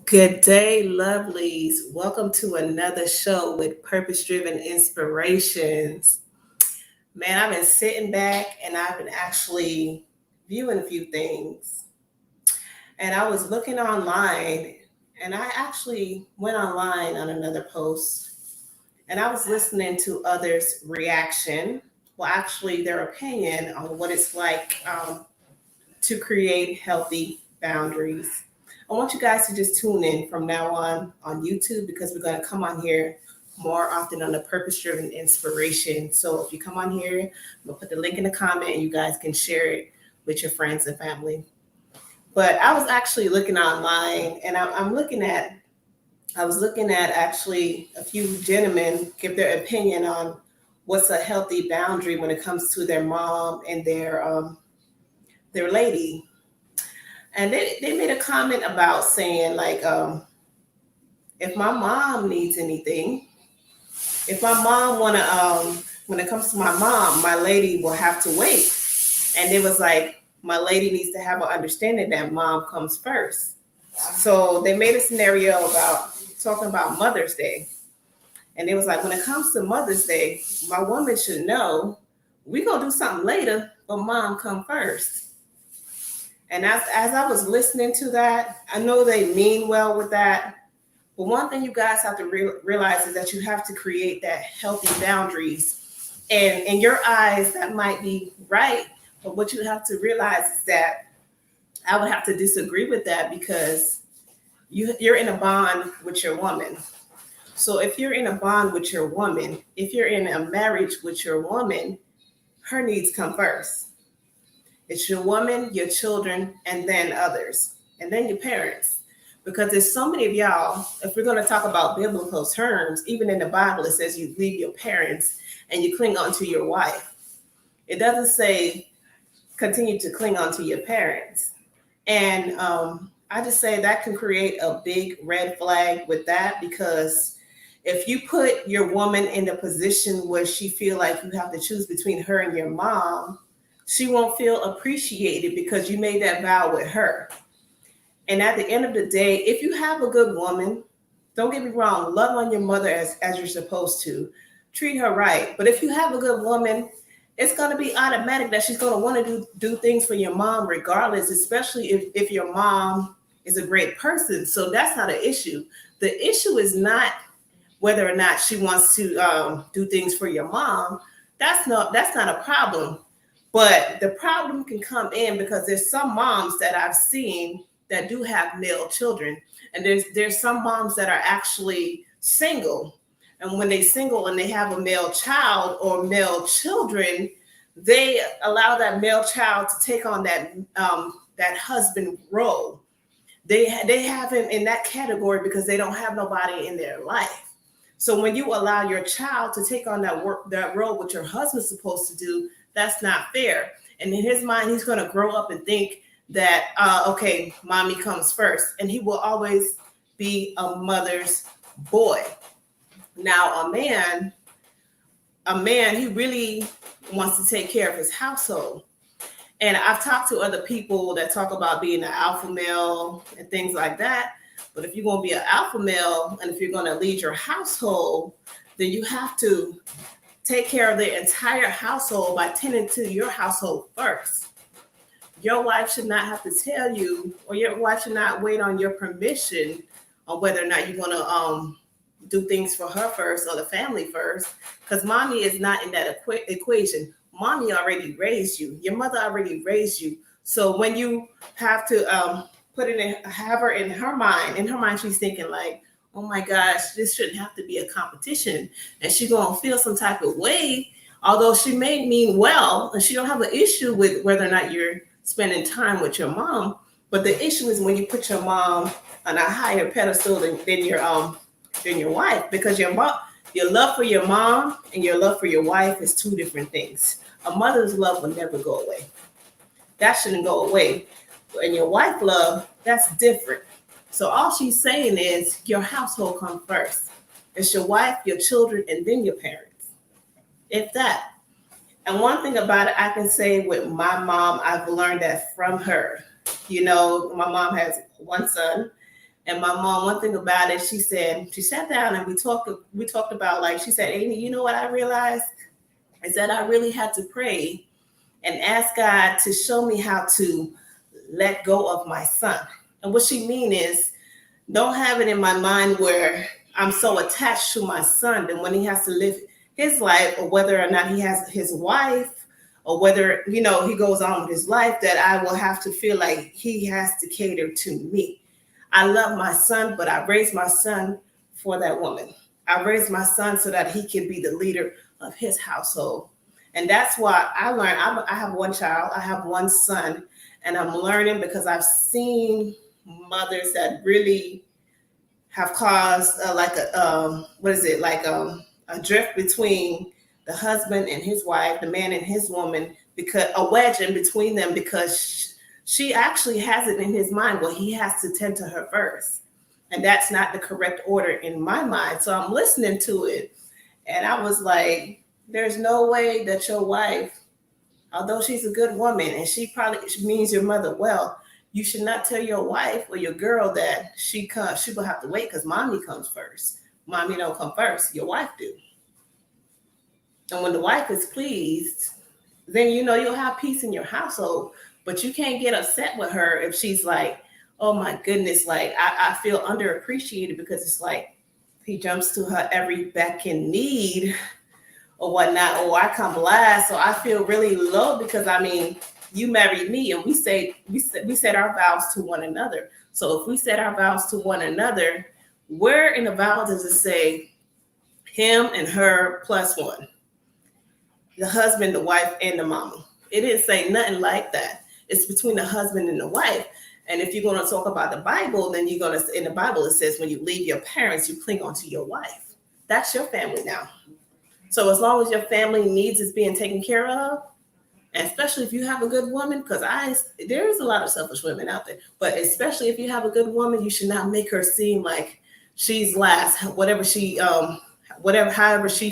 Good day, lovelies. Welcome to another show with Purpose Driven Inspirations. Man, I've been sitting back and I've been actually viewing a few things. And I was looking online and I actually went online on another post and I was listening to others' reaction. Well, actually, their opinion on what it's like to create healthy boundaries. I want you guys to just tune in from now on YouTube because we're going to come on here more often on the purpose driven inspiration. So if you come on here, we'll put the link in the comment and you guys can share it with your friends and family. But I was actually looking online and I was looking at actually a few gentlemen give their opinion on what's a healthy boundary when it comes to their mom and their lady. And they made a comment about saying like if my mom needs anything, if my mom wanna when it comes to my mom, my lady will have to wait. And it was like my lady needs to have an understanding that mom comes first. So they made a scenario about talking about Mother's Day. And it was like when it comes to Mother's Day, my woman should know we gonna do something later, but mom come first. And as I was listening to that, I know they mean well with that. But one thing you guys have to realize is that you have to create that healthy boundaries. And in your eyes, that might be right. But what you have to realize is that I would have to disagree with that because you're in a bond with your woman. So if you're in a bond with your woman, if you're in a marriage with your woman, her needs come first. It's your woman, your children, and then others, and then your parents. Because there's so many of y'all, if we're going to talk about biblical terms, even in the Bible, it says you leave your parents and you cling on to your wife. It doesn't say continue to cling on to your parents. And I just say that can create a big red flag with that because if you put your woman in a position where she feel like you have to choose between her and your mom, she won't feel appreciated because you made that vow with her. And at the end of the day, if you have a good woman, don't get me wrong, love on your mother as you're supposed to. Treat her right. But if you have a good woman, it's going to be automatic that she's going to want to do things for your mom regardless, especially if your mom is a great person. So that's not an issue. The issue is not whether or not she wants to do things for your mom. That's not a problem. But the problem can come in because there's some moms that I've seen that do have male children, and there's some moms that are actually single, and when they single and they have a male child or male children, they allow that male child to take on that husband role. They have him in that category because they don't have nobody in their life. So when you allow your child to take on that role, what your husband's supposed to do, that's not fair. And in his mind, he's going to grow up and think that, okay, mommy comes first. And he will always be a mother's boy. Now, a man, he really wants to take care of his household. And I've talked to other people that talk about being an alpha male and things like that. But if you're going to be an alpha male and if you're going to lead your household, then you have to take care of the entire household by tending to your household first. Your wife should not have to tell you, or your wife should not wait on your permission on whether or not you're going to do things for her first or the family first, because mommy is not in that equation. Mommy already raised you. Your mother already raised you. So when you have to have her in her mind, she's thinking like, oh my gosh, this shouldn't have to be a competition. And she's going to feel some type of way, although she may mean well, and she don't have an issue with whether or not you're spending time with your mom. But the issue is when you put your mom on a higher pedestal than your wife, because your love for your mom and your love for your wife is two different things. A mother's love will never go away. That shouldn't go away. And your wife love, that's different. So all she's saying is your household comes first. It's your wife, your children, and then your parents. If that. And one thing about it, I can say with my mom, I've learned that from her. You know, my mom has one son, And my mom, one thing about it, she sat down and we talked about, like, she said, Amy, you know what I realized is that I really had to pray and ask God to show me how to let go of my son. And what she mean is, don't have it in my mind where I'm so attached to my son that when he has to live his life, or whether or not he has his wife, or whether, he goes on with his life, that I will have to feel like he has to cater to me. I love my son, but I raised my son for that woman. I raised my son so that he can be the leader of his household. And that's why I learned. I have one child, I have one son, and I'm learning because I've seen mothers that really have caused a drift between the husband and his wife, the man and his woman, because a wedge in between them, because she actually has it in his mind, well, he has to tend to her first. And that's not the correct order in my mind. So I'm listening to it, and I was like, there's no way that your wife, although she's a good woman and she probably means your mother well, you should not tell your wife or your girl that she will have to wait because mommy comes first. Mommy don't come first. Your wife do. And when the wife is pleased, then you'll have peace in your household. But you can't get upset with her if she's like, oh my goodness, like I feel underappreciated, because it's like he jumps to her every beck and need or whatnot, or I come last, so I feel really low because you married me, and we said our vows to one another. So if we said our vows to one another, where in the vow does it say him and her plus one? The husband, the wife, and the mama. It didn't say nothing like that. It's between the husband and the wife. And if you're going to talk about the Bible, then in the Bible, it says when you leave your parents, you cling onto your wife. That's your family now. So as long as your family needs is being taken care of, and especially if you have a good woman, because there is a lot of selfish women out there, but especially if you have a good woman, you should not make her seem like she's last, however she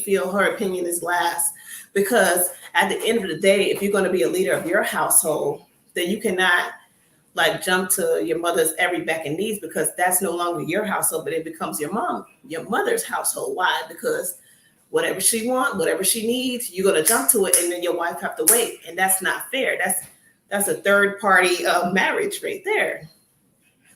feel her opinion is last. Because at the end of the day, if you're going to be a leader of your household, then you cannot like jump to your mother's every beck and needs, because that's no longer your household, but it becomes your mother's household. Why? Because whatever she wants, whatever she needs, you're going to jump to it, and then your wife have to wait. And that's not fair. That's a third party marriage right there.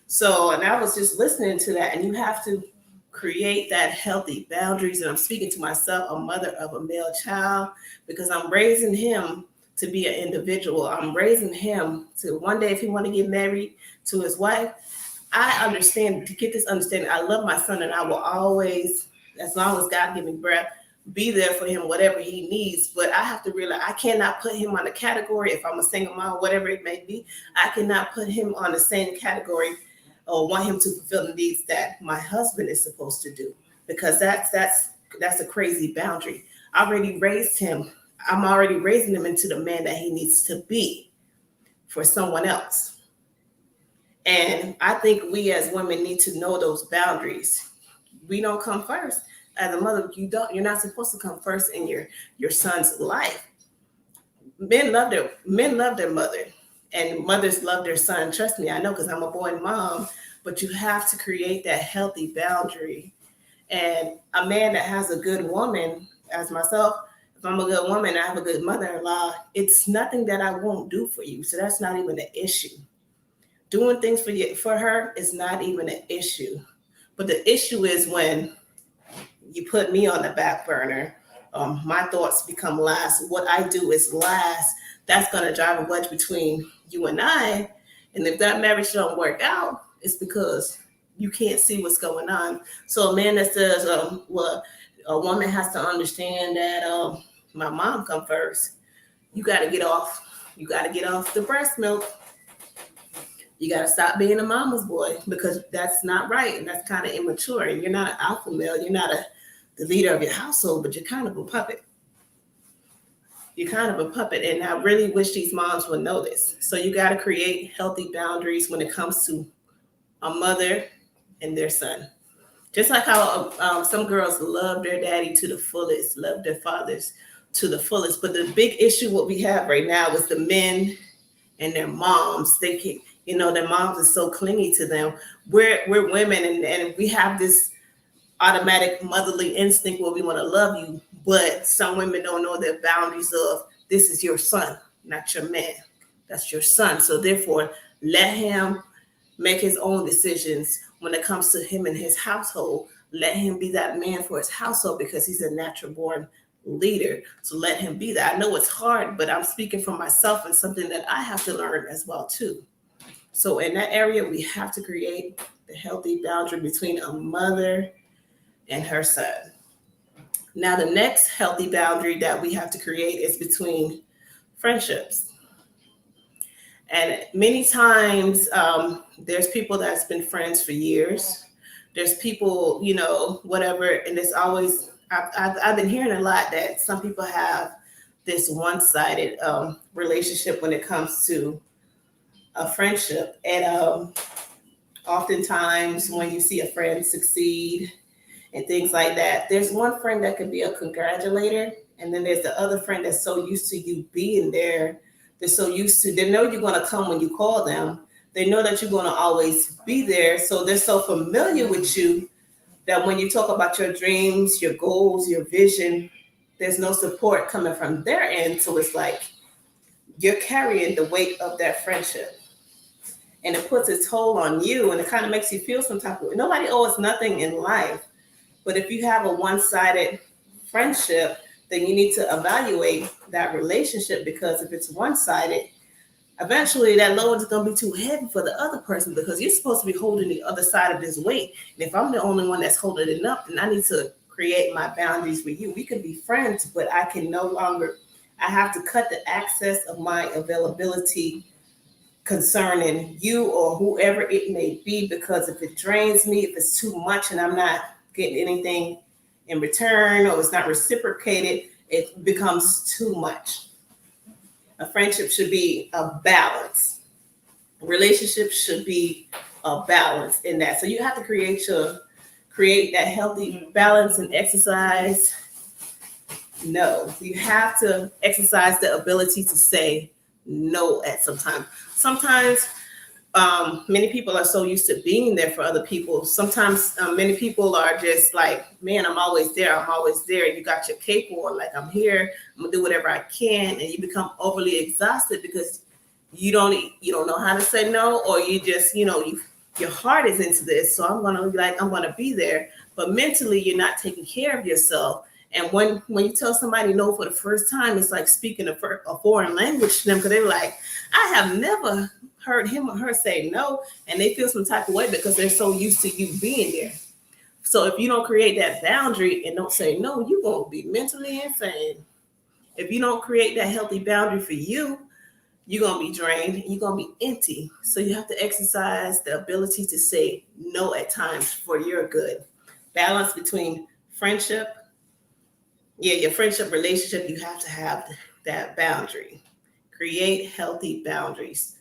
So, and I was just listening to that, and you have to create that healthy boundaries. And I'm speaking to myself, a mother of a male child, because I'm raising him to be an individual. I'm raising him to one day, if he want to get married to his wife, I understand, to get this understanding, I love my son, and I will always, as long as God give me breath, be there for him, whatever he needs. But I have to realize I cannot put him on a category. If I'm a single mom, whatever it may be, I cannot put him on the same category or want him to fulfill the needs that my husband is supposed to do, because that's a crazy boundary. I already raised him. I'm already raising him into the man that he needs to be for someone else. And I think we as women need to know those boundaries. We don't come first. As a mother, you're not supposed to come first in your son's life. Men love their mother, and mothers love their son. Trust me, I know, because I'm a boy mom. But you have to create that healthy boundary. And a man that has a good woman, as myself, if I'm a good woman, I have a good mother-in-law, it's nothing that I won't do for you. So that's not even an issue. Doing things for her is not even an issue. But the issue is when you put me on the back burner. My thoughts become last. What I do is last. That's going to drive a wedge between you and I. And if that marriage don't work out, it's because you can't see what's going on. So a man that says, well, a woman has to understand that my mom come first. You got to get off. You got to get off the breast milk. You got to stop being a mama's boy, because that's not right. And that's kind of immature. And you're not an alpha male. You're not the leader of your household, but you're kind of a puppet. You're kind of a puppet. And I really wish these moms would know this. So you got to create healthy boundaries when it comes to a mother and their son. Just like how some girls love their daddy to the fullest, love their fathers to the fullest. But the big issue what we have right now is the men and their moms. You know, their moms are so clingy to them. We're women, and we have this automatic motherly instinct where we want to love you, but some women don't know the boundaries of this is your son, not your man. That's your son. So therefore, let him make his own decisions when it comes to him and his household. Let him be that man for his household because he's a natural born leader. So let him be that. I know it's hard, but I'm speaking for myself and something that I have to learn as well too. So in that area, we have to create the healthy boundary between a mother and her son. Now, the next healthy boundary that we have to create is between friendships. And many times, there's people that's been friends for years. There's people, you know, whatever, and there's always, I've been hearing a lot that some people have this one-sided relationship when it comes to a friendship. And oftentimes, when you see a friend succeed and things like that, there's one friend that could be a congratulator, and then there's the other friend that's so used to you being there. They're so used to, they know you're going to come when you call them. They know that you're going to always be there. So they're so familiar with you that when you talk about your dreams, your goals, your vision, there's no support coming from their end. So it's like you're carrying the weight of that friendship. And it puts its toll on you, and it kind of makes you feel some type of way. Nobody owes nothing in life. But if you have a one-sided friendship, then you need to evaluate that relationship, because if it's one-sided, eventually that load is going to be too heavy for the other person, because you're supposed to be holding the other side of this weight. And if I'm the only one that's holding it up, then I need to create my boundaries with you. We can be friends, but I can no longer, I have to cut the access of my availability concerning you or whoever it may be, because if it drains me, if it's too much and I'm not getting anything in return, or it's not reciprocated, it becomes too much. A friendship should be a balance. A relationship should be a balance in that. So you have to create that healthy balance and exercise. No, you have to exercise the ability to say no at some time. Sometimes many people are so used to being there for other people. Sometimes many people are just like, man, I'm always there. I'm always there. You got your cape on, like I'm here. I'm gonna do whatever I can, and you become overly exhausted because you don't know how to say no, or you just your heart is into this. So I'm gonna be there, but mentally you're not taking care of yourself. And when you tell somebody no for the first time, it's like speaking a foreign language to them, because they're like, I have never heard him or her say no, and they feel some type of way because they're so used to you being there. So if you don't create that boundary and don't say no, you're going to be mentally insane. If you don't create that healthy boundary for you, you're going to be drained and you're going to be empty. So you have to exercise the ability to say no at times for your good. Balance between friendship. Yeah, your friendship relationship, you have to have that boundary. Create healthy boundaries.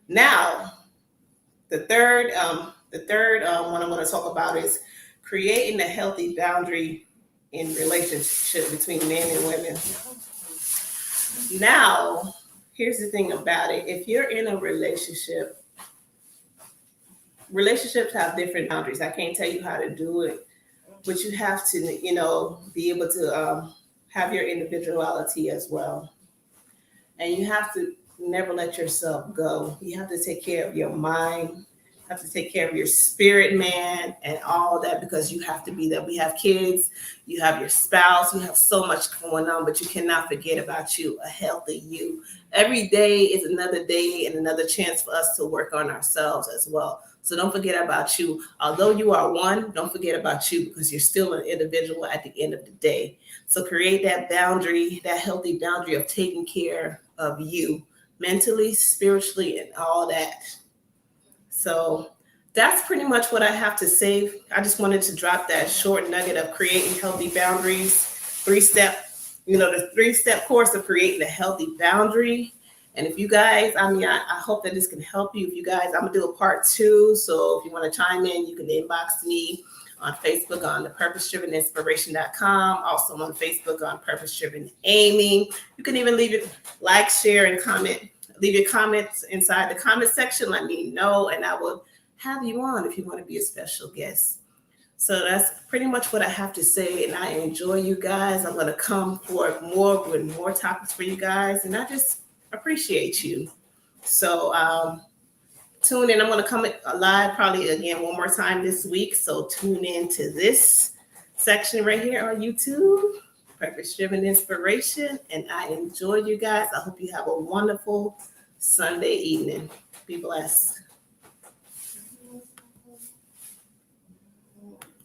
Now, the third one I want to talk about is creating a healthy boundary in relationship between men and women. Now, here's the thing about it. If you're in a relationship, relationships have different boundaries. I can't tell you how to do it, but you have to, be able to have your individuality as well. And you have to never let yourself go. You have to take care of your mind, have to take care of your spirit, man, and all that, because you have to be there. We have kids, you have your spouse, you have so much going on, but you cannot forget about you, a healthy you. Every day is another day and another chance for us to work on ourselves as well. So don't forget about you. Although you are one, don't forget about you, because you're still an individual at the end of the day. So create that boundary, that healthy boundary of taking care of you mentally, spiritually, and all that. So that's pretty much what I have to say. I just wanted to drop that short nugget of creating healthy boundaries, the 3-step course of creating a healthy boundary. And if you guys, I hope that this can help you. If you guys, I'm gonna do a part 2. So if you want to chime in, you can inbox me on Facebook on the purposedriveninspiration.com. Also on Facebook on Purpose Driven Amy. You can even leave it, like, share, and comment. leave your comments inside the comment section. Let me know, and I will have you on if you want to be a special guest. So that's pretty much what I have to say, and I enjoy you guys. I'm going to come forward more with more topics for you guys, and I just appreciate you. So tune in. I'm going to come live probably again one more time this week. So tune in to this section right here on YouTube, Purpose Driven Inspiration. And I enjoy you guys. I hope you have a wonderful Sunday evening. Be blessed.